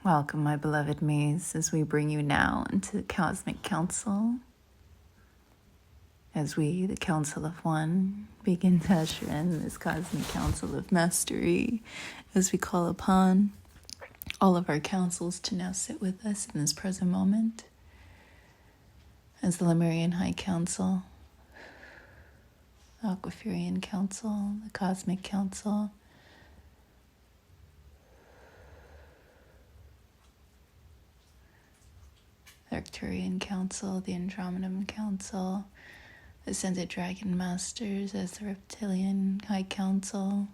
Welcome, my beloved maze, as we bring you now into the Cosmic Council. As we, the Council of One, begin to usher in this Cosmic Council of Mastery, as we call upon all of our councils to now sit with us in this present moment, as the Lemurian High Council, the Aquiferian Council, the Cosmic Council, the Arcturian Council, the Andromedan Council, the Ascended Dragon Masters as the Reptilian High Council,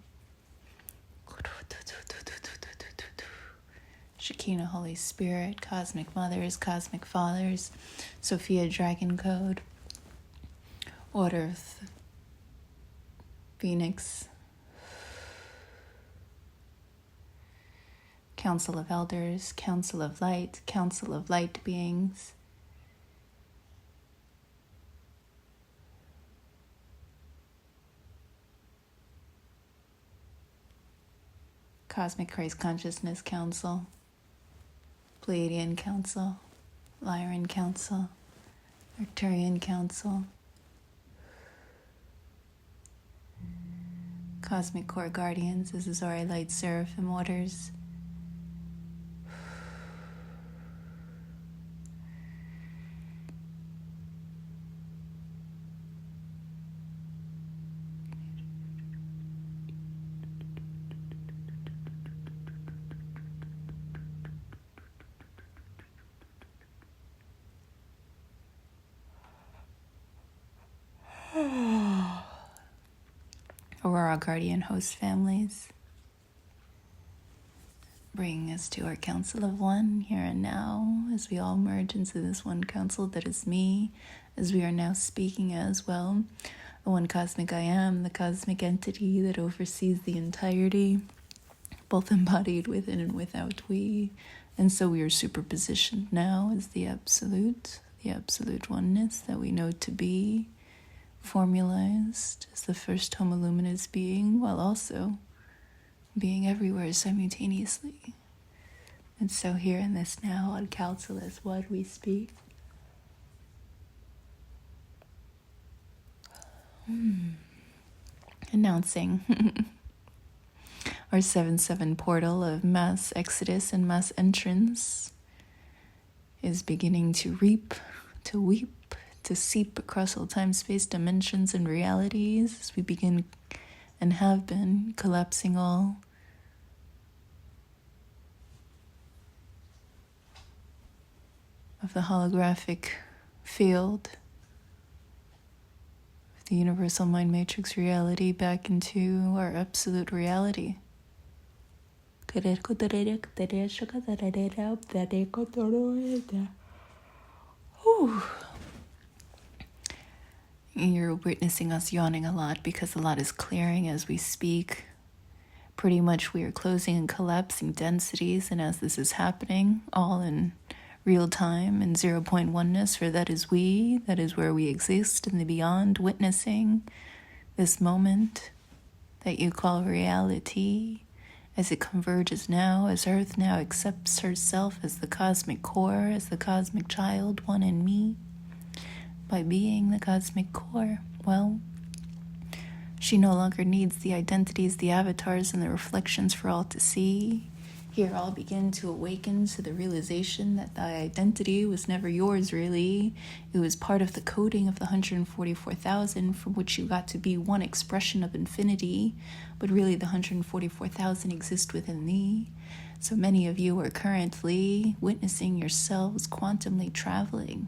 Shekinah Holy Spirit, Cosmic Mothers, Cosmic Fathers, Sophia Dragon Code, Order of Phoenix, Council of Elders, Council of Light Beings, Cosmic Christ Consciousness Council, Pleiadian Council, Lyran Council, Arcturian Council, Cosmic Core Guardians, Azazori Light Seraphim Orders, Aurora Guardian Host families, bringing us to our Council of One here and now, as we all merge into this one council that is me, as we are now speaking as well, the one cosmic I am, the cosmic entity that oversees the entirety, both embodied within and without we, and so we are superpositioned now as the absolute oneness that we know to be, formalized as the first Homo Luminous being, while also being everywhere simultaneously. And so here in this now on Council as what we speak. Announcing our 7-7 portal of mass exodus and mass entrance is beginning to reap, to weep, to seep across all time, space, dimensions, and realities as we begin and have been collapsing all of the holographic field of the universal mind matrix reality back into our absolute reality. Whew. You're witnessing us yawning a lot because a lot is clearing as we speak. Pretty much we are closing and collapsing densities, and as this is happening, all in real time and 0.1ness, for that is we, that is where we exist in the beyond, witnessing this moment that you call reality as it converges now, as Earth now accepts herself as the cosmic core, as the cosmic child, one in me. By being the cosmic core, well, she no longer needs the identities, the avatars, and the reflections for all to see. Here all begin to awaken to the realization that the identity was never yours, really. It was part of the coding of the 144,000 from which you got to be one expression of infinity, but really the 144,000 exist within thee. So many of you are currently witnessing yourselves quantumly traveling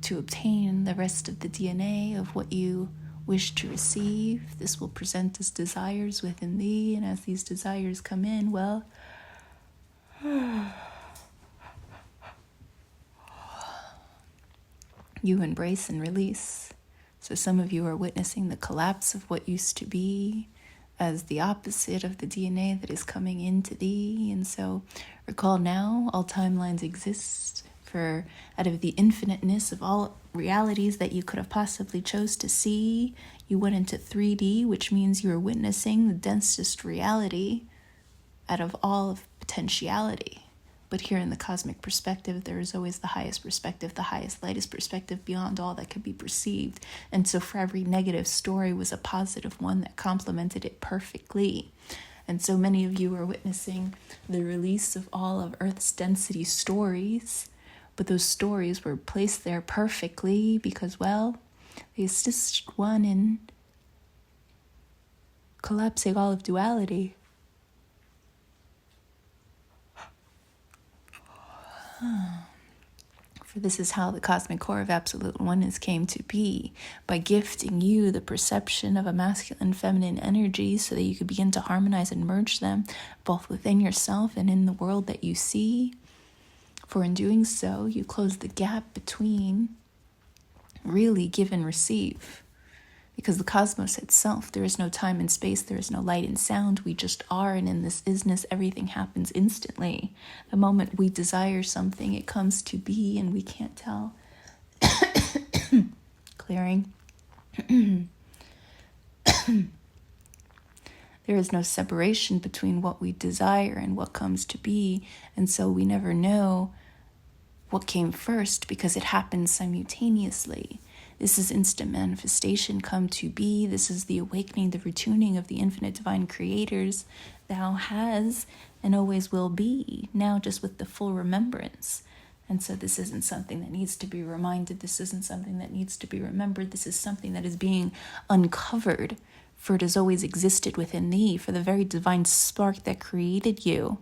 to obtain the rest of the DNA of what you wish to receive. This will present as desires within thee, and as these desires come in, well, you embrace and release. So some of you are witnessing the collapse of what used to be as the opposite of the DNA that is coming into thee. And so recall now, all timelines exist. For out of the infiniteness of all realities that you could have possibly chose to see, you went into 3D, which means you are witnessing the densest reality out of all of potentiality. But here in the cosmic perspective, there is always the highest perspective, the highest, lightest perspective beyond all that could be perceived. And so for every negative story was a positive one that complemented it perfectly. And so many of you are witnessing the release of all of Earth's density stories. But those stories were placed there perfectly because, well, they assist one in collapsing all of duality. For this is how the cosmic core of absolute oneness came to be, by gifting you the perception of a masculine feminine energy so that you could begin to harmonize and merge them both within yourself and in the world that you see. For in doing so, you close the gap between really give and receive. Because the cosmos itself, there is no time and space, there is no light and sound, we just are, and in this isness, everything happens instantly. The moment we desire something, it comes to be, and we can't tell. Clearing. There is no separation between what we desire and what comes to be, and so we never know what came first because it happens simultaneously. This is instant manifestation come to be. This is the awakening, the retuning of the infinite divine creators thou has and always will be, now just with the full remembrance. And so this isn't something that needs to be reminded. This isn't something that needs to be remembered. This is something that is being uncovered, for it has always existed within thee, for the very divine spark that created you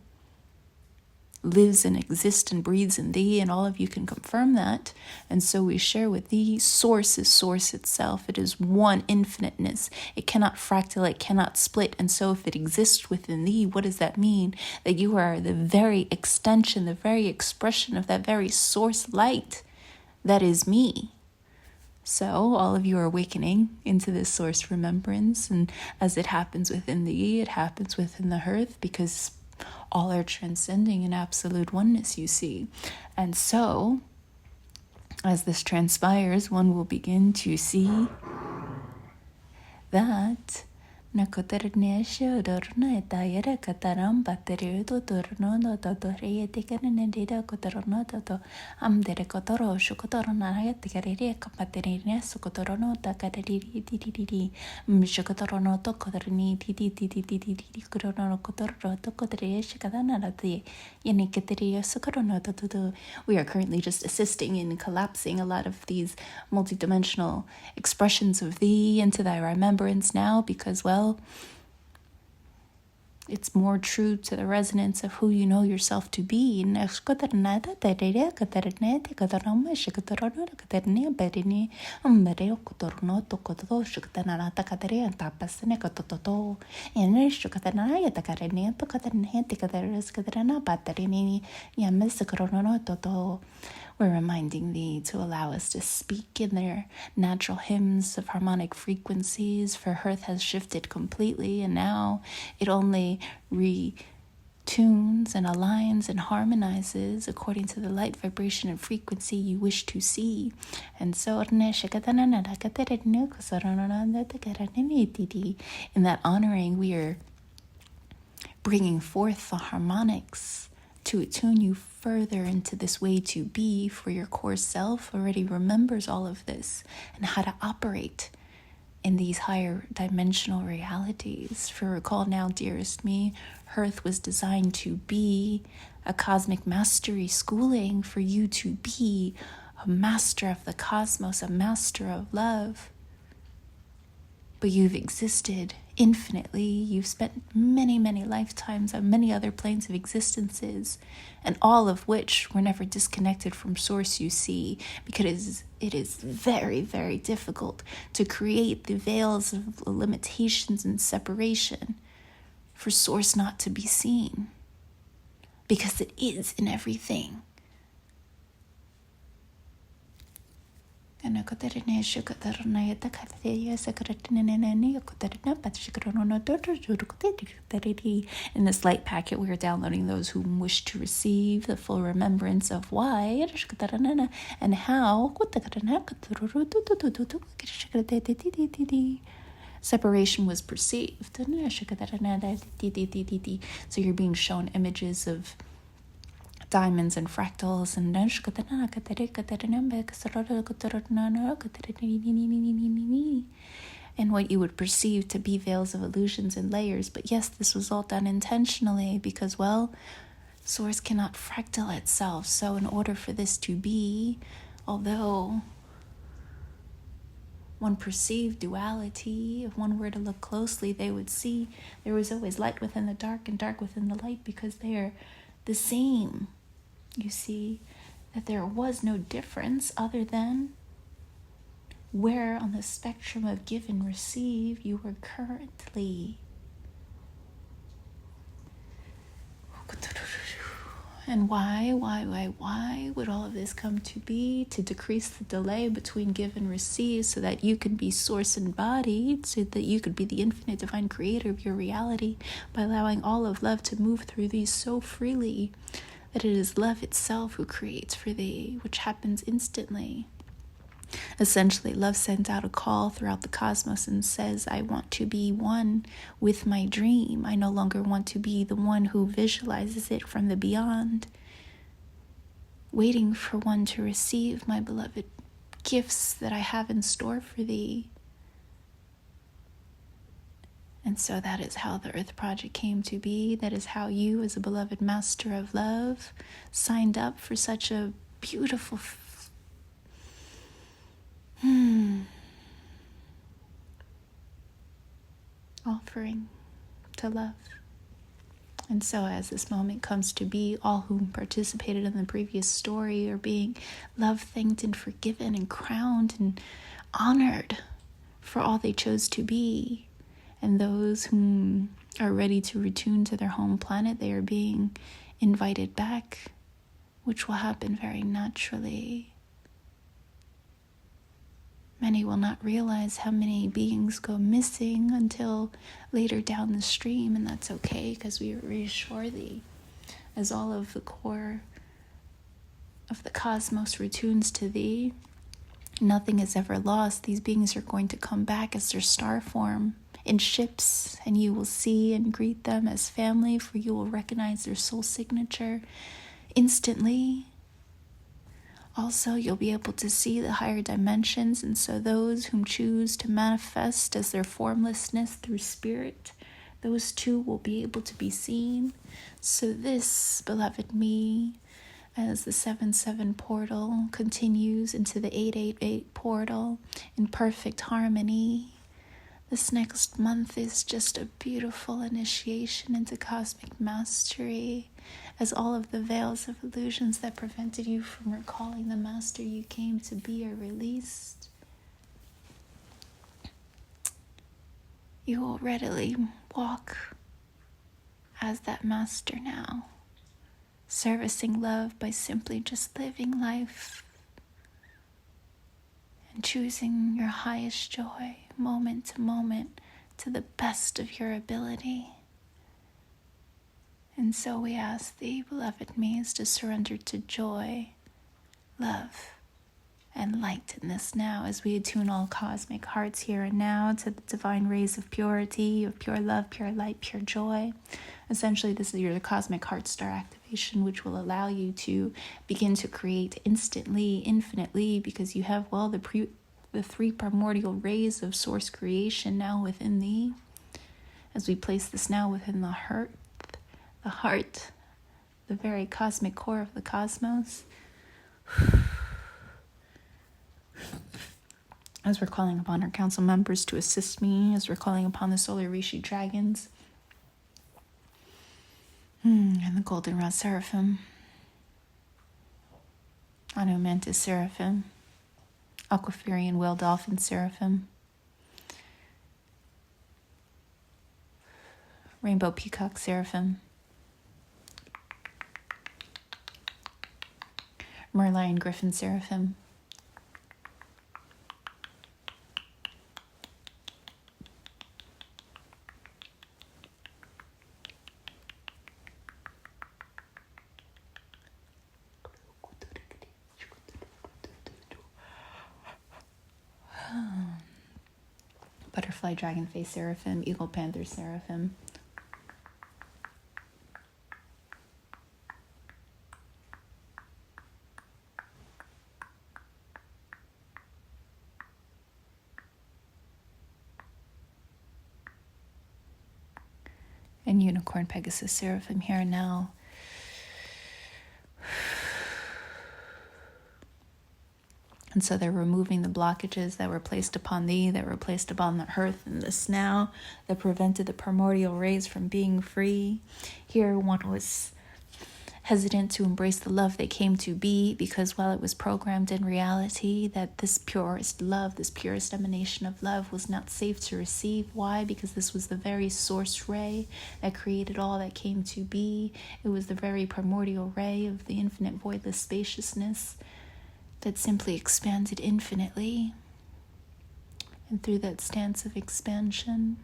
lives and exists and breathes in thee, and all of you can confirm that. And so we share with thee, source is source itself. It is one infiniteness. It cannot fractal, it cannot split. And so if it exists within thee, what does that mean? That you are the very extension, the very expression of that very source light that is me. So all of you are awakening into this source remembrance, and as it happens within thee, it happens within the earth, because all are transcending in absolute oneness, you see. And so, as this transpires, one will begin to see that Nakotarnesha Dorna Tayara Kataram Baterio Dorno Dore Tikanadida Kotorno Toto Amdere Kotoro Shokotorona Tikarere Kapaterina Sokotorono Takadiri Mishokotorono Tokotorni Titi Korono Kotoro Tokotre Shikadana Yaniketeria Sokorono Toto. We are currently just assisting in collapsing a lot of these multidimensional expressions of thee into thy remembrance now, because, well, it's more true to the resonance of who you know yourself to be. We're reminding thee to allow us to speak in their natural hymns of harmonic frequencies, for earth has shifted completely, and now it only retunes and aligns and harmonizes according to the light, vibration, and frequency you wish to see. And so in that honoring, we are bringing forth the harmonics to attune you further into this way to be, for your core self already remembers all of this and how to operate in these higher dimensional realities. For recall now, dearest me, Earth was designed to be a cosmic mastery schooling for you to be a master of the cosmos, a master of love. But you've existed infinitely. You've spent many, many lifetimes on many other planes of existences, and all of which were never disconnected from source, you see, because it is very, very difficult to create the veils of limitations and separation for source not to be seen, because it is in everything. In this light packet, we are downloading those who wish to receive the full remembrance of why and how. separation was perceived. So you're being shown images of diamonds and fractals and what you would perceive to be veils of illusions and layers. But yes, this was all done intentionally because, well, Source cannot fractal itself. So in order for this to be, although one perceived duality, if one were to look closely, they would see there was always light within the dark and dark within the light because they are the same. You see that there was no difference other than where on the spectrum of give and receive you were currently. And why would all of this come to be? To decrease the delay between give and receive so that you can be source embodied, so that you could be the infinite divine creator of your reality by allowing all of love to move through thee so freely that it is love itself who creates for thee, which happens instantly. Essentially, love sends out a call throughout the cosmos and says, I want to be one with my dream. I no longer want to be the one who visualizes it from the beyond, waiting for one to receive my beloved gifts that I have in store for thee. And so that is how the Earth Project came to be. That is how you, as a beloved master of love, signed up for such a beautiful offering to love. And so as this moment comes to be, all who participated in the previous story are being love thanked and forgiven and crowned and honored for all they chose to be. And those whom are ready to return to their home planet, they are being invited back, which will happen very naturally. Many will not realize how many beings go missing until later down the stream, and that's okay because we reassure thee, as all of the core of the cosmos retunes to thee, nothing is ever lost. These beings are going to come back as their star form in ships, and you will see and greet them as family, for you will recognize their soul signature instantly. Also, you'll be able to see the higher dimensions, and so those whom choose to manifest as their formlessness through spirit, those too will be able to be seen. So this, beloved me, as the 7-7 portal continues into the 8-8-8 portal in perfect harmony, this next month is just a beautiful initiation into cosmic mastery, as all of the veils of illusions that prevented you from recalling the master you came to be are released. You will readily walk as that master now, servicing love by simply just living life and choosing your highest joy moment to moment to the best of your ability. And so we ask thee, beloved me's, to surrender to joy, love, and light in this now, as we attune all cosmic hearts here and now to the divine rays of purity, of pure love, pure light, pure joy. Essentially, this is your cosmic heart star activation, which will allow you to begin to create instantly, infinitely, because you have, well, the three primordial rays of source creation now within thee. As we place this now within the heart, the very cosmic core of the cosmos, as we're calling upon our council members to assist me, as we're calling upon the solar Rishi dragons, and the goldenrod seraphim, Anumantis seraphim, Aquafirian whale dolphin seraphim, rainbow peacock seraphim, Merlion griffin seraphim, butterfly, dragonface, seraphim, eagle, panther, seraphim. And unicorn, Pegasus, seraphim here and now. And so they're removing the blockages that were placed upon thee, that were placed upon the earth and this now, that prevented the primordial rays from being free. Here one was hesitant to embrace the love they came to be, because while it was programmed in reality that this purest love, this purest emanation of love was not safe to receive. Why? Because this was the very source ray that created all that came to be. It was the very primordial ray of the infinite voidless spaciousness that simply expanded infinitely. And through that stance of expansion,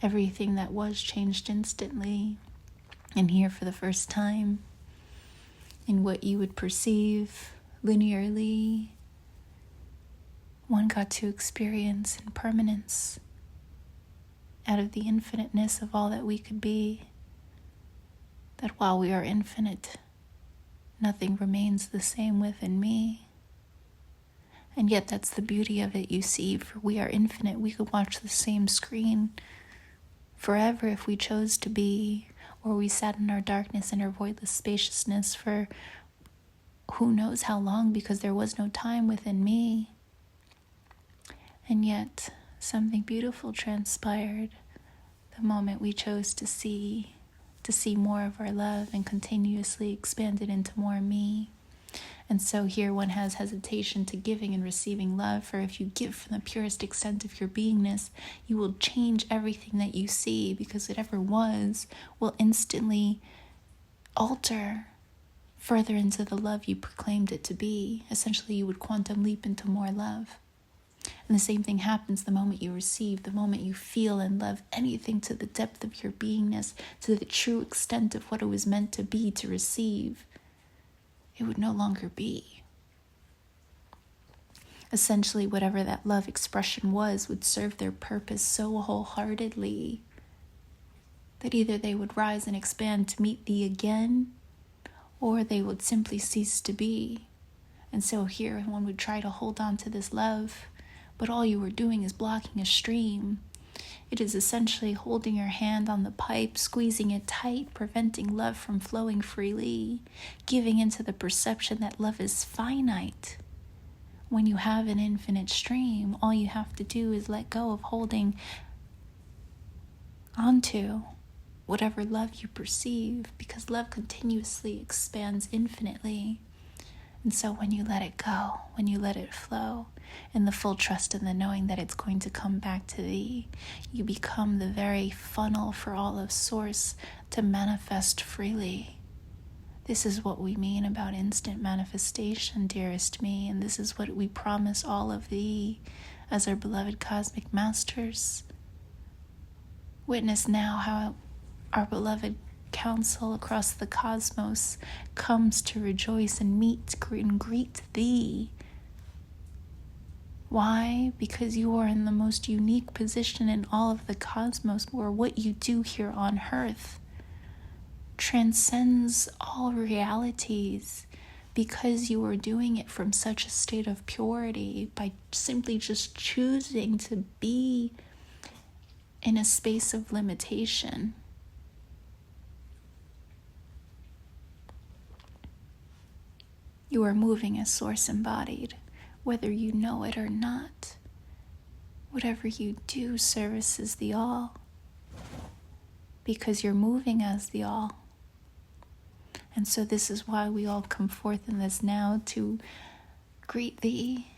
everything that was changed instantly. And here for the first time, in what you would perceive linearly, one got to experience impermanence out of the infiniteness of all that we could be. That while we are infinite, nothing remains the same within me. And yet that's the beauty of it, you see, for we are infinite. We could watch the same screen forever if we chose to be, or we sat in our darkness and our voidless spaciousness for who knows how long, because there was no time within me. And yet something beautiful transpired the moment we chose to see more of our love and continuously expand it into more me. And so here one has hesitation to giving and receiving love, for if you give from the purest extent of your beingness, you will change everything that you see, because whatever was will instantly alter further into the love you proclaimed it to be. Essentially, you would quantum leap into more love. And the same thing happens the moment you receive, the moment you feel and love anything to the depth of your beingness, to the true extent of what it was meant to be, to receive. It would no longer be. Essentially, whatever that love expression was would serve their purpose so wholeheartedly that either they would rise and expand to meet thee again, or they would simply cease to be. And so here one would try to hold on to this love, but all you were doing is blocking a stream. It is essentially holding your hand on the pipe, squeezing it tight, preventing love from flowing freely, giving into the perception that love is finite. When you have an infinite stream, all you have to do is let go of holding onto whatever love you perceive, because love continuously expands infinitely. And so when you let it go, when you let it flow, in the full trust and the knowing that it's going to come back to thee, you become the very funnel for all of Source to manifest freely. This is what we mean about instant manifestation, dearest me, and this is what we promise all of thee as our beloved cosmic masters. Witness now how our beloved council across the cosmos comes to rejoice and meet and greet thee. Why? Because you are in the most unique position in all of the cosmos, where what you do here on earth transcends all realities, because you are doing it from such a state of purity by simply just choosing to be in a space of limitation. You are moving as Source embodied, whether you know it or not. Whatever you do services the all, because you're moving as the all. And so this is why we all come forth in this now to greet thee,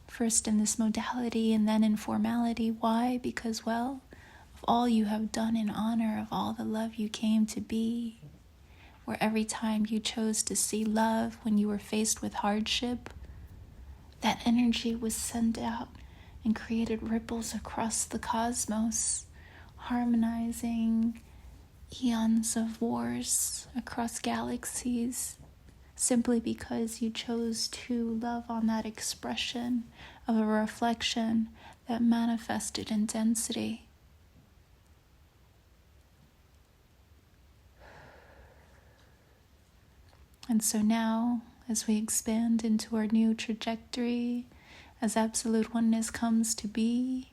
first in this modality and then in formality. Why? Because, well, of all you have done in honor of all the love you came to be, where every time you chose to see love when you were faced with hardship, that energy was sent out and created ripples across the cosmos, harmonizing eons of wars across galaxies, simply because you chose to love on that expression of a reflection that manifested in density. And so now, as we expand into our new trajectory, as absolute oneness comes to be,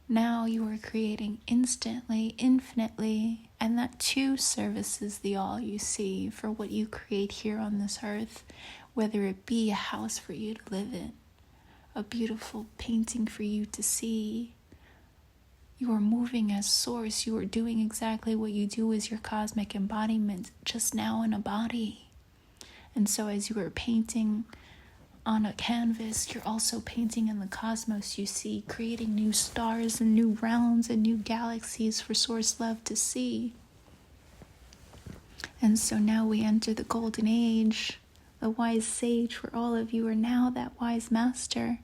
now you are creating instantly, infinitely, and that too services the all you see for what you create here on this earth, whether it be a house for you to live in, a beautiful painting for you to see. You are moving as source. You are doing exactly what you do as your cosmic embodiment, just now in a body. And so as you are painting on a canvas, you're also painting in the cosmos you see, creating new stars and new realms and new galaxies for source love to see. And so now we enter the golden age, the wise sage, where all of you are now that wise master,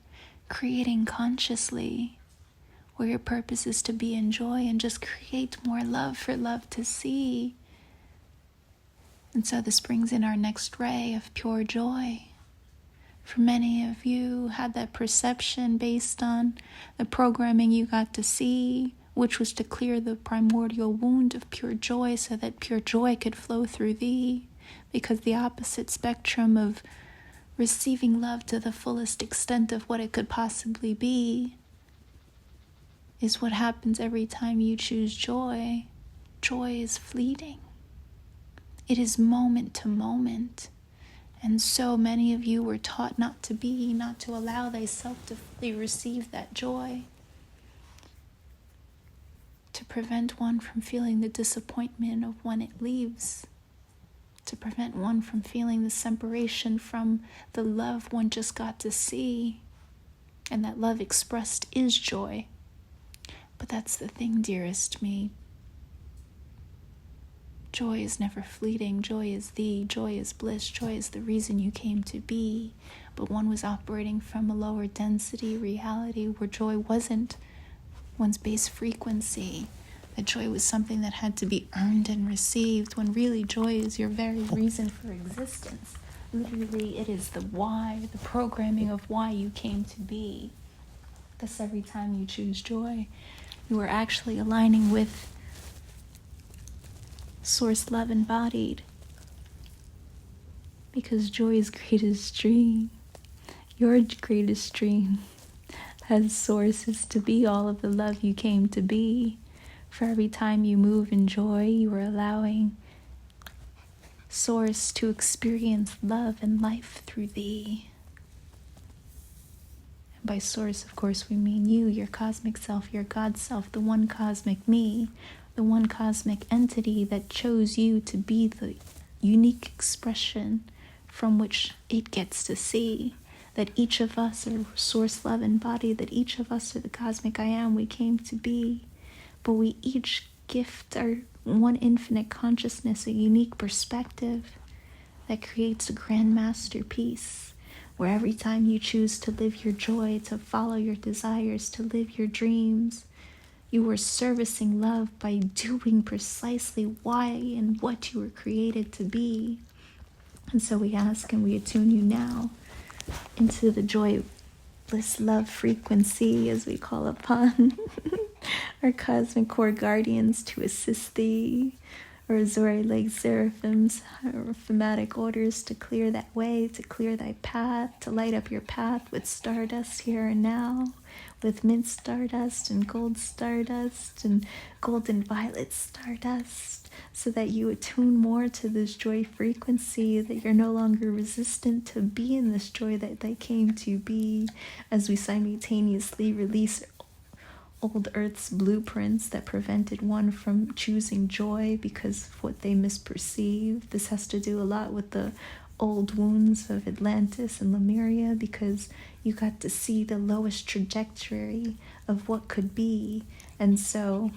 creating consciously, where your purpose is to be in joy and just create more love for love to see. And so this brings in our next ray of pure joy. For many of you had that perception based on the programming you got to see, which was to clear the primordial wound of pure joy so that pure joy could flow through thee, because the opposite spectrum of receiving love to the fullest extent of what it could possibly be is what happens every time you choose joy. Joy is fleeting. It is moment to moment. And so many of you were taught not to be, not to allow thyself to fully receive that joy, to prevent one from feeling the disappointment of when it leaves, to prevent one from feeling the separation from the love one just got to see. And that love expressed is joy. But that's the thing, dearest me. Joy is never fleeting. Joy is thee. Joy is bliss. Joy is the reason you came to be. But one was operating from a lower density reality where joy wasn't one's base frequency. That joy was something that had to be earned and received, when really joy is your very reason for existence. Literally, it is the why, the programming of why you came to be. Thus, every time you choose joy, you are actually aligning with Source Love embodied. Because joy's greatest dream, your greatest dream, has Source is to be all of the love you came to be. For every time you move in joy, you are allowing Source to experience love and life through thee. And by Source, of course, we mean you, your cosmic self, your God self, the one cosmic me, the one cosmic entity that chose you to be the unique expression from which it gets to see. That each of us are Source Love embodied, that each of us are the cosmic I am we came to be. But we each gift our one infinite consciousness a unique perspective that creates a grand masterpiece, where every time you choose to live your joy, to follow your desires, to live your dreams, you are servicing love by doing precisely why and what you were created to be. And so we ask and we attune you now into the joy, bliss, love frequency as we call upon our cosmic core guardians to assist thee, or Azori-like seraphims, or thematic orders to clear that way, to clear thy path, to light up your path with stardust here and now, with mint stardust and golden violet stardust, so that you attune more to this joy frequency, that you're no longer resistant to be in this joy that they came to be, as we simultaneously release old Earth's blueprints that prevented one from choosing joy because of what they misperceived. This has to do a lot with the old wounds of Atlantis and Lemuria, because you got to see the lowest trajectory of what could be. And so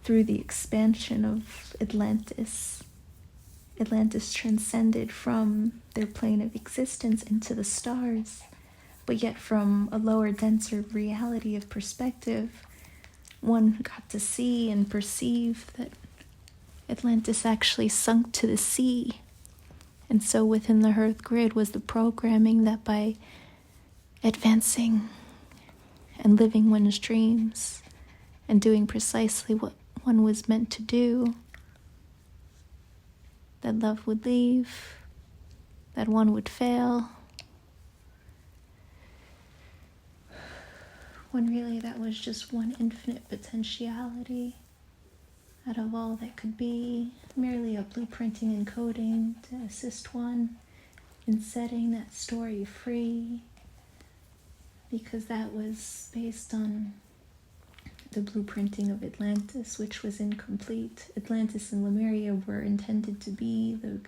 through the expansion of Atlantis transcended from their plane of existence into the stars. But yet from a lower, denser reality of perspective, one got to see and perceive that Atlantis actually sunk to the sea. And so within the Earth grid was the programming that by advancing and living one's dreams and doing precisely what one was meant to do, that love would leave, that one would fail, when really that was just one infinite potentiality out of all that could be, merely a blueprinting and coding to assist one in setting that story free, because that was based on the blueprinting of Atlantis, which was incomplete. Atlantis and Lemuria were intended to be the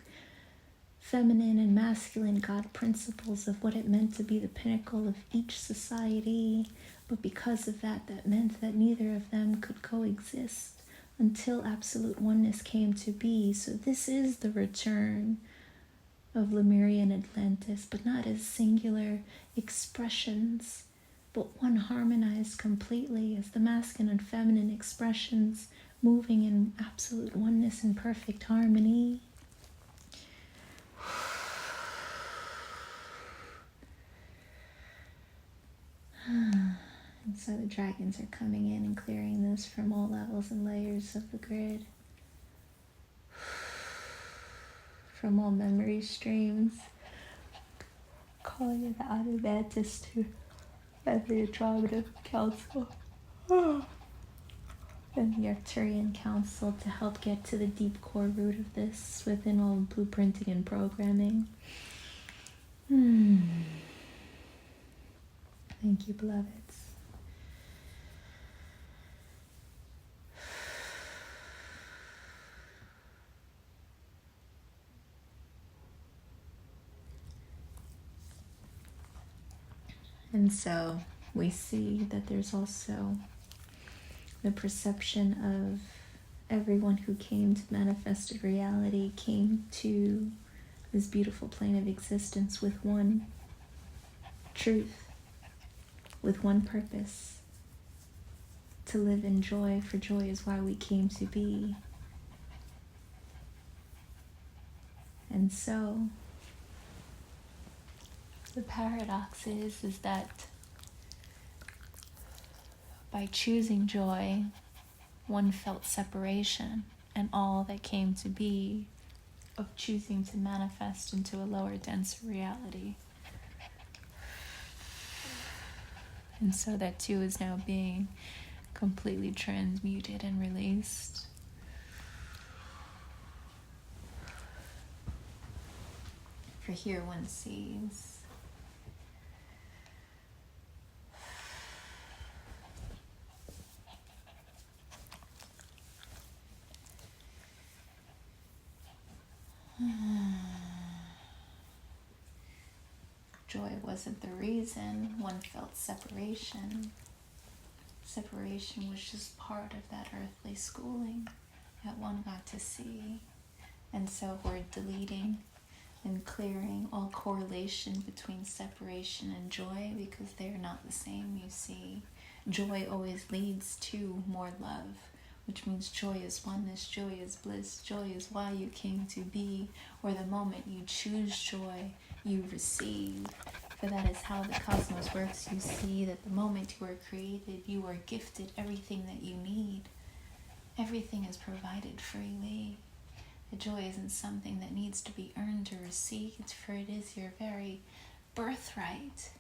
feminine and masculine God principles of what it meant to be the pinnacle of each society, but because of that, that meant that neither of them could coexist until absolute oneness came to be. So this is the return of Lemuria and Atlantis, but not as singular expressions, but one harmonized completely as the masculine and feminine expressions moving in absolute oneness and perfect harmony. And so the dragons are coming in and clearing this from all levels and layers of the grid, from all memory streams, calling it the Automatis to the Andromeda Council and the Arcturian Council to help get to the deep core root of this within all blueprinting and programming. Thank you, beloveds. And so we see that there's also the perception of everyone who came to manifested reality came to this beautiful plane of existence with one truth, with one purpose, to live in joy, for joy is why we came to be. And so the paradox is that by choosing joy, one felt separation and all that came to be of choosing to manifest into a lower, denser reality. And so that too is now being completely transmuted and released. For here one sees joy wasn't the reason one felt separation. Separation was just part of that earthly schooling that one got to see. And so we're deleting and clearing all correlation between separation and joy, because they are not the same, you see. Joy always leads to more love, which means joy is oneness, joy is bliss, joy is why you came to be, or the moment you choose joy, you receive. For that is how the cosmos works. You see that the moment you are created, you are gifted everything that you need. Everything is provided freely. The joy isn't something that needs to be earned or received, for it is your very birthright.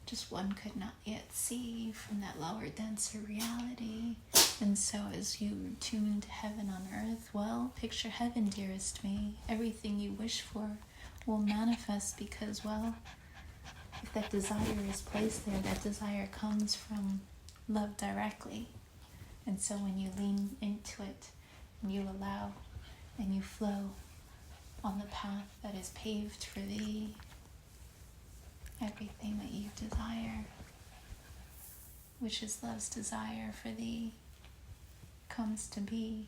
Just one could not yet see from that lower, denser reality. And so as you tune to heaven on earth, well, picture heaven, dearest me. Everything you wish for will manifest, because, well, if that desire is placed there, that desire comes from love directly. And so when you lean into it and you allow and you flow on the path that is paved for thee, everything that you desire, which is love's desire for thee, comes to be.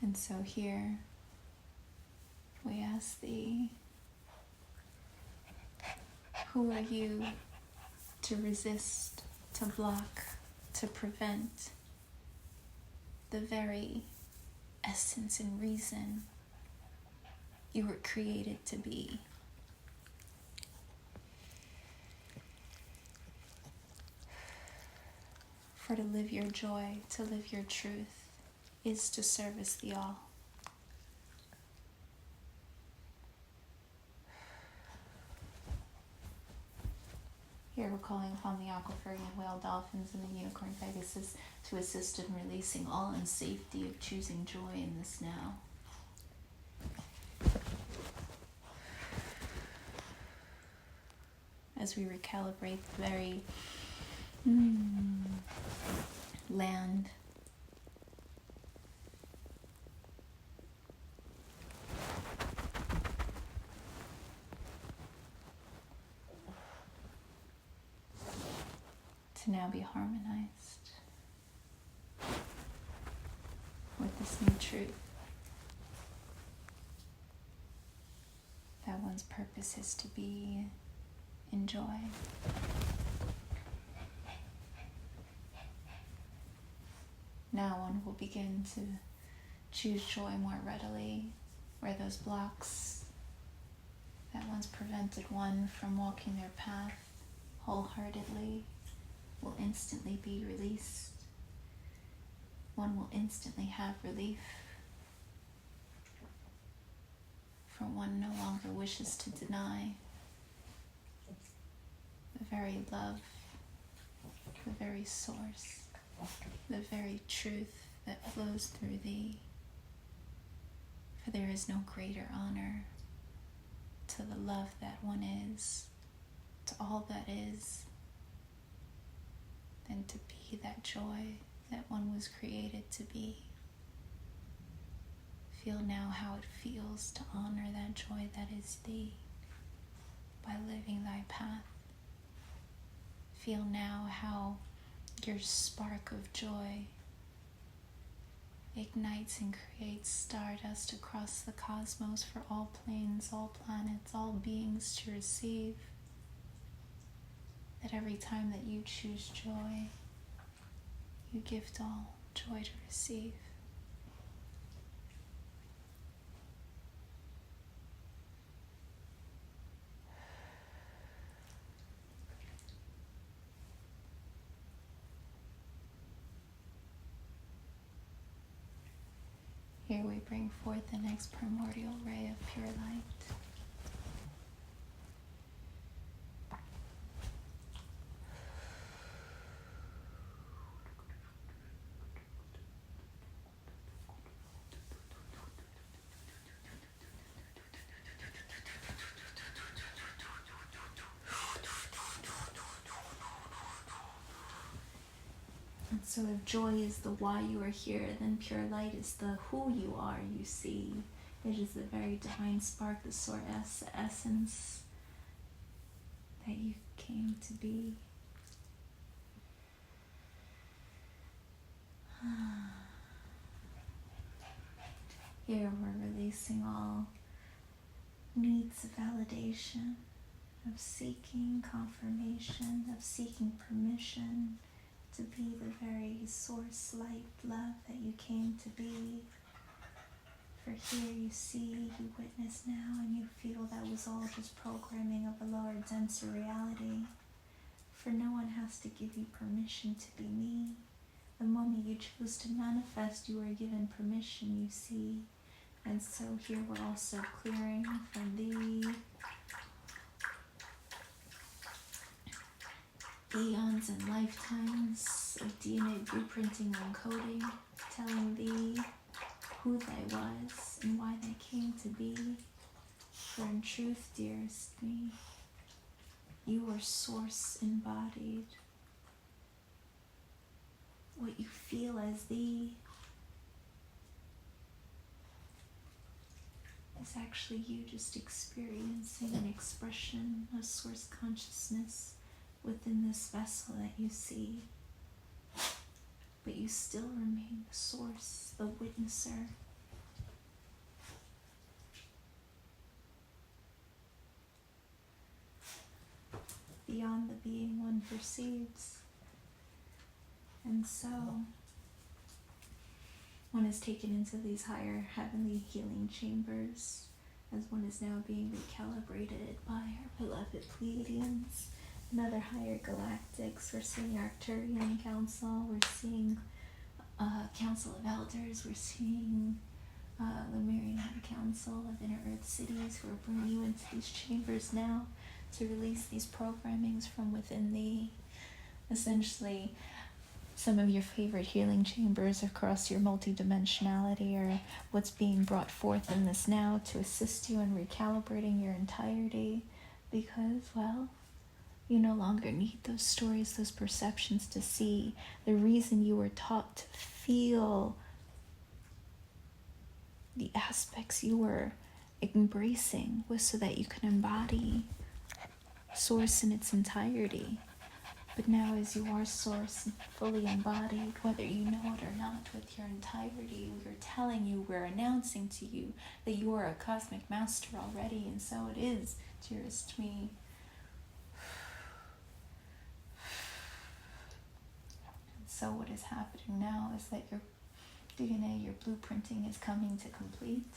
And so here we ask thee, who are you to resist, to block, to prevent the very essence and reason you were created to be? For to live your joy, to live your truth, is to service the all. Here we're calling upon the aquaphorian whale dolphins and the unicorn pegasus to assist in releasing all in safety of choosing joy in this now. As we recalibrate the very land to now be harmonized with this new truth that one's purpose is to be in joy. Now one will begin to choose joy more readily, where those blocks that once prevented one from walking their path wholeheartedly will instantly be released. One will instantly have relief, for one no longer wishes to deny the very love, the very source, the very truth that flows through thee. For there is no greater honor to the love that one is, to all that is, than to be that joy that one was created to be. Feel now how it feels to honor that joy that is thee by living thy path. Feel now how your spark of joy ignites and creates stardust across the cosmos for all planes, all planets, all beings to receive. That every time that you choose joy, you gift all joy to receive. Here we bring forth the next primordial ray of pure light. And so if joy is the why you are here, then pure light is the who you are, you see. It is the very divine spark, the source, the essence that you came to be. Here we're releasing all needs of validation, of seeking confirmation, of seeking permission to be the very source, light, love that you came to be. For here you see, you witness now, and you feel that was all just programming of a lower, denser reality. For no one has to give you permission to be me. The moment you choose to manifest, you are given permission, you see. And so here we're also clearing from the eons and lifetimes of DNA blueprinting and coding, telling thee who thy was and why thy came to be. For in truth, dearest me, you are source embodied. What you feel as thee is actually you just experiencing an expression of source consciousness within this vessel that you see. But you still remain the source, the witnesser. Beyond the being one perceives. And so, one is taken into these higher heavenly healing chambers as one is now being recalibrated by our beloved Pleiadians other higher galactics. We're seeing Arcturian Council. We're seeing Council of Elders. We're seeing Lemurian High Council of Inner Earth Cities, who are bringing you into these chambers now to release these programmings from within thee. Essentially, some of your favorite healing chambers across your multidimensionality are what's being brought forth in this now to assist you in recalibrating your entirety, because, well, you no longer need those stories, those perceptions to see. The reason you were taught to feel the aspects you were embracing was so that you can embody Source in its entirety. But now, as you are Source fully embodied, whether you know it or not, with your entirety, we're telling you, we're announcing to you that you are a cosmic master already, and so it is, dearest me. And so what is happening now is that your DNA, your blueprinting is coming to complete.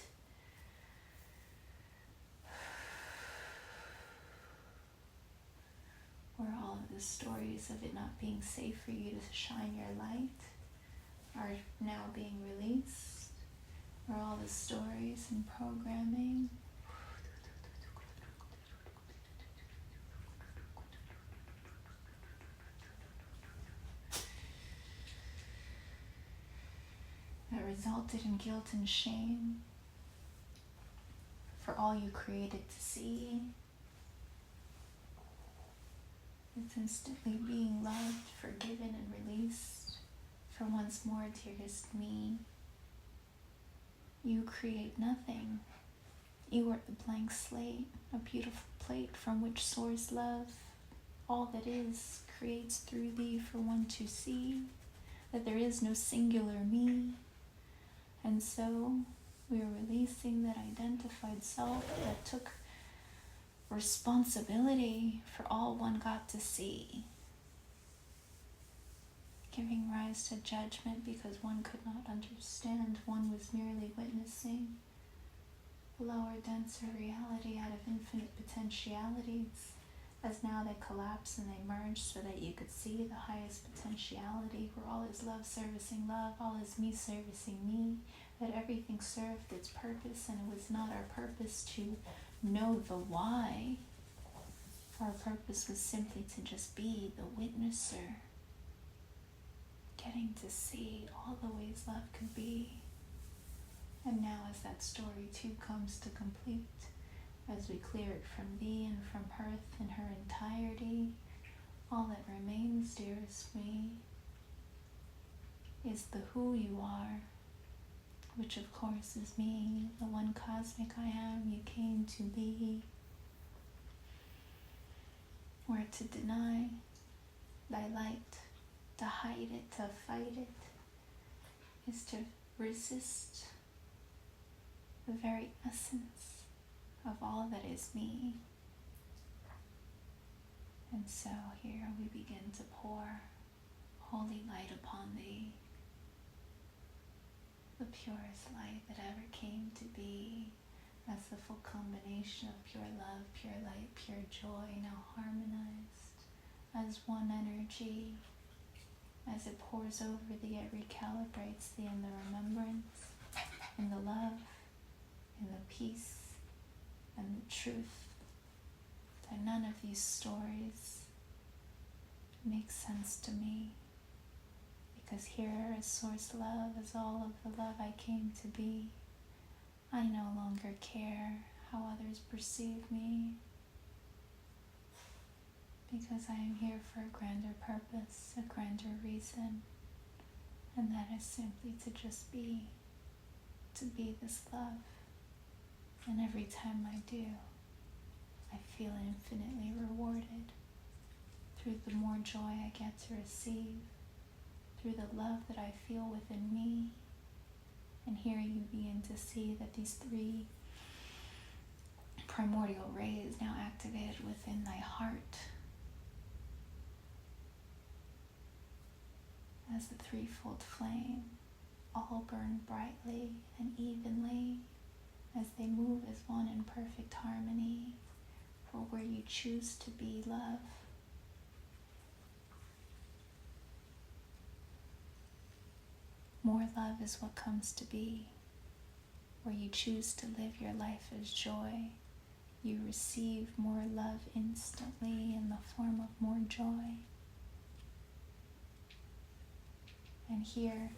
Where all of the stories of it not being safe for you to shine your light are now being released. Where all the stories and programming that resulted in guilt and shame for all you created to see. It's instantly being loved, forgiven, and released. For once more, dearest me, you create nothing. You are the blank slate, a beautiful plate from which soars love. All that is creates through thee for one to see, that there is no singular me. And so we are releasing that identified self that took responsibility for all one got to see, giving rise to judgment because one could not understand, one was merely witnessing a lower, denser reality out of infinite potentialities, as now they collapse and they merge so that you could see the highest potentiality, where all is love servicing love, all is me servicing me, that everything served its purpose, and it was not our purpose to know the why. Our purpose was simply to just be the witnesser, getting to see all the ways love could be. And now, as that story too comes to complete, as we clear it from thee and from Earth in her entirety, all that remains, dearest me, is the who you are, which of course is me, the one cosmic I am you came to be. Where to deny thy light, to hide it, to fight it, is to resist the very essence of all that is me. And so here we begin to pour holy light upon thee, the purest light that ever came to be, as the full combination of pure love, pure light, pure joy, now harmonized as one energy. As it pours over thee, it recalibrates thee in the remembrance, in the love, in the peace, and the truth, that none of these stories make sense to me. Because here is Source love, is all of the love I came to be. I no longer care how others perceive me, because I am here for a grander purpose, a grander reason, and that is simply to just be this love. And every time I do, I feel infinitely rewarded through the more joy I get to receive, through the love that I feel within me. And here you begin to see that these three primordial rays now activated within thy heart, as the threefold flame all burn brightly and evenly as they move as one in perfect harmony. For where you choose to be love, More love is what comes to be. Where you choose to live your life as joy, you receive more love instantly in the form of more joy. And here,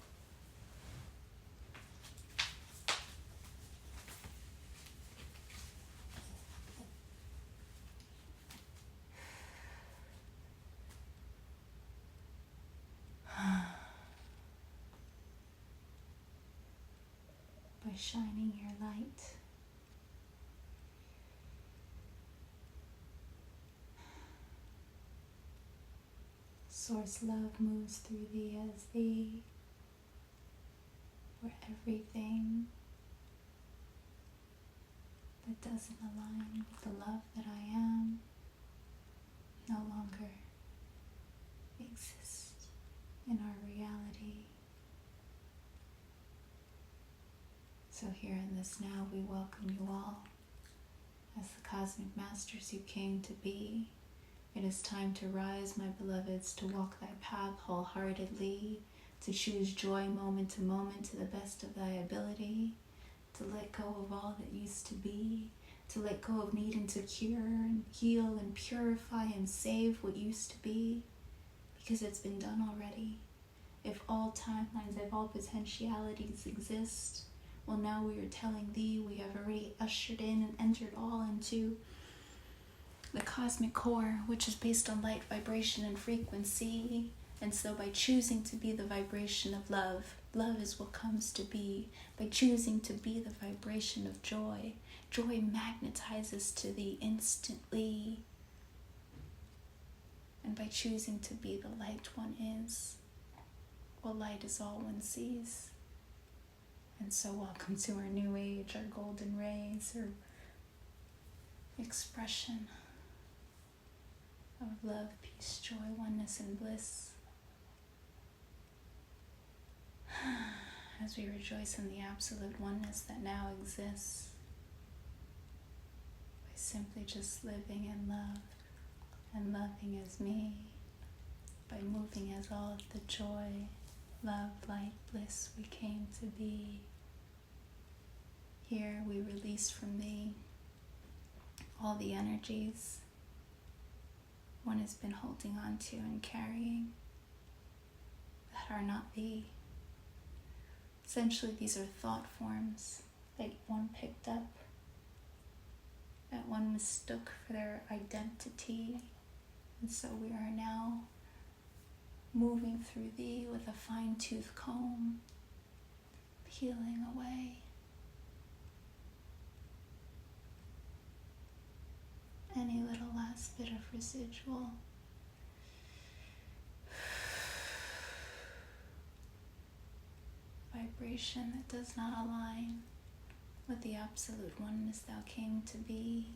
by shining your light, Source love moves through thee as thee, where everything that doesn't align with the love that I am no longer exists in our reality. So here in this now, we welcome you all as the cosmic masters you came to be. It is time to rise, my beloveds, to walk thy path wholeheartedly, to choose joy moment to moment to the best of thy ability, to let go of all that used to be, to let go of needing to cure and heal and purify and save what used to be, because it's been done already. If all timelines, if all potentialities exist, well, now we are telling thee we have already ushered in and entered all into the cosmic core, which is based on light, vibration, and frequency. And so by choosing to be the vibration of love, love is what comes to be. By choosing to be the vibration of joy, joy magnetizes to thee instantly. And by choosing to be the light one is, well, light is all one sees. And so welcome to our new age, our golden rays, our expression of love, peace, joy, oneness, and bliss. As we rejoice in the absolute oneness that now exists, by simply just living in love and loving as me, by moving as all of the joy, love, light, bliss we came to be. Here we release from thee all the energies one has been holding on to and carrying that are not thee. Essentially, these are thought forms that one picked up, that one mistook for their identity. And so we are now moving through thee with a fine-tooth comb, peeling away any little last bit of residual vibration that does not align with the absolute oneness thou came to be.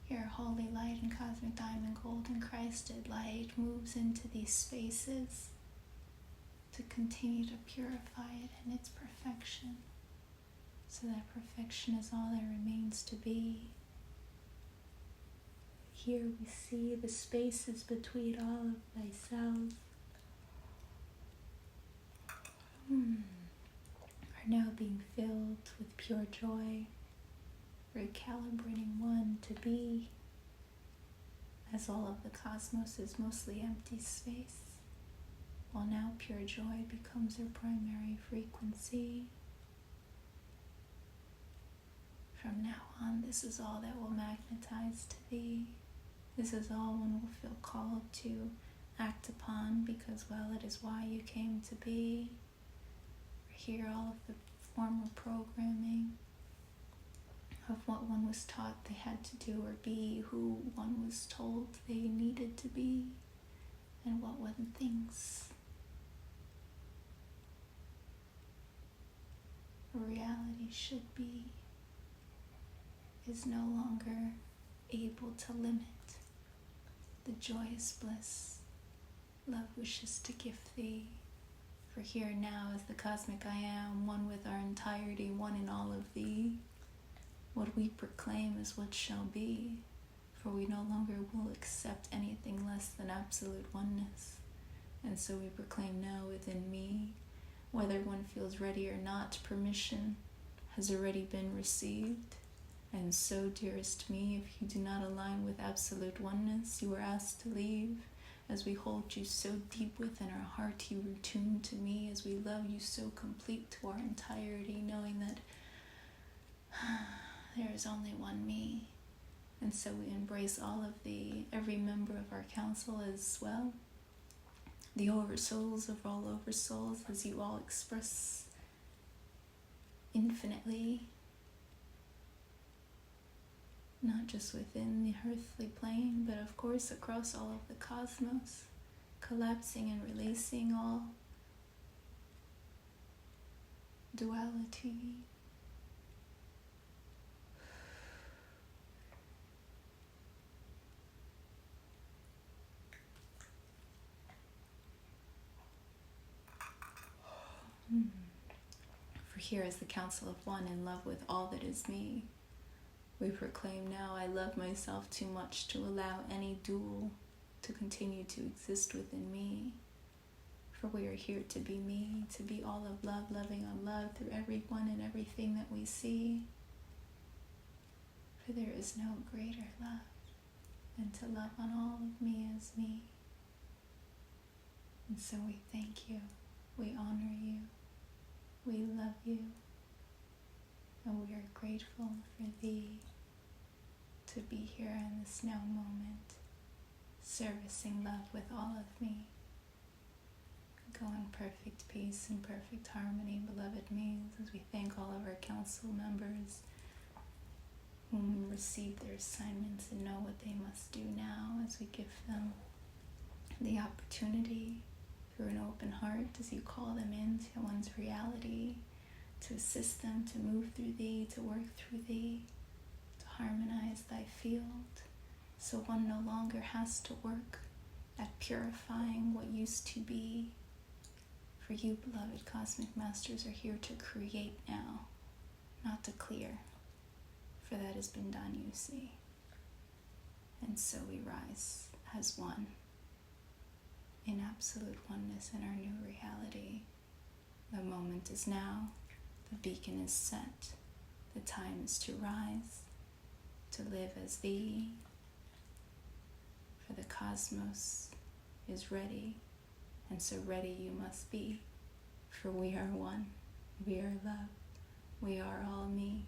Here, holy light and cosmic diamond, golden Christed light moves into these spaces to continue to purify it in its perfection, so that perfection is all there remains to be. Here we see the spaces between all of thyself are now being filled with pure joy, recalibrating one to be, as all of the cosmos is mostly empty space, while now pure joy becomes their primary frequency. From now on, this is all that will magnetize to thee. This is all one will feel called to act upon, because, well, it is why you came to be. Here, all of the former programming of what one was taught they had to do or be, who one was told they needed to be, and what one thinks a reality should be, is no longer able to limit the joyous bliss love wishes to give thee. For here now is the cosmic I am, one with our entirety, one in all of thee. What we proclaim is what shall be, for we no longer will accept anything less than absolute oneness. And so we proclaim now within me, whether one feels ready or not, permission has already been received. And so, dearest me, if you do not align with absolute oneness, you are asked to leave. As we hold you so deep within our heart, you retune to me as we love you so complete to our entirety, knowing that there is only one me. And so we embrace every member of our council as well, the oversouls of all oversouls, as you all express infinitely, not just within the earthly plane, but of course across all of the cosmos, collapsing and releasing all duality. For here is the council of one in love with all that is me. We proclaim now, I love myself too much to allow any dual to continue to exist within me. For we are here to be me, to be all of love, loving on love through everyone and everything that we see. For there is no greater love than to love on all of me as me. And so we thank you, we honor you, we love you, and we are grateful for thee to be here in this now moment, servicing love with all of me. Go in perfect peace and perfect harmony, beloved means, as we thank all of our council members whom receive their assignments and know what they must do now, as we give them the opportunity through an open heart as you call them into one's reality, to assist them to move through thee, to work through thee, to harmonize thy field, so one no longer has to work at purifying what used to be. For you, beloved cosmic masters, are here to create now, not to clear, for that has been done, you see. And so we rise as one, in absolute oneness in our new reality. The moment is now, the beacon is set, the time is to rise, to live as thee, for the cosmos is ready, and so ready you must be, for we are one, we are love, we are all me.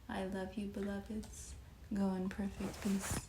I love you, beloveds. Go in perfect peace.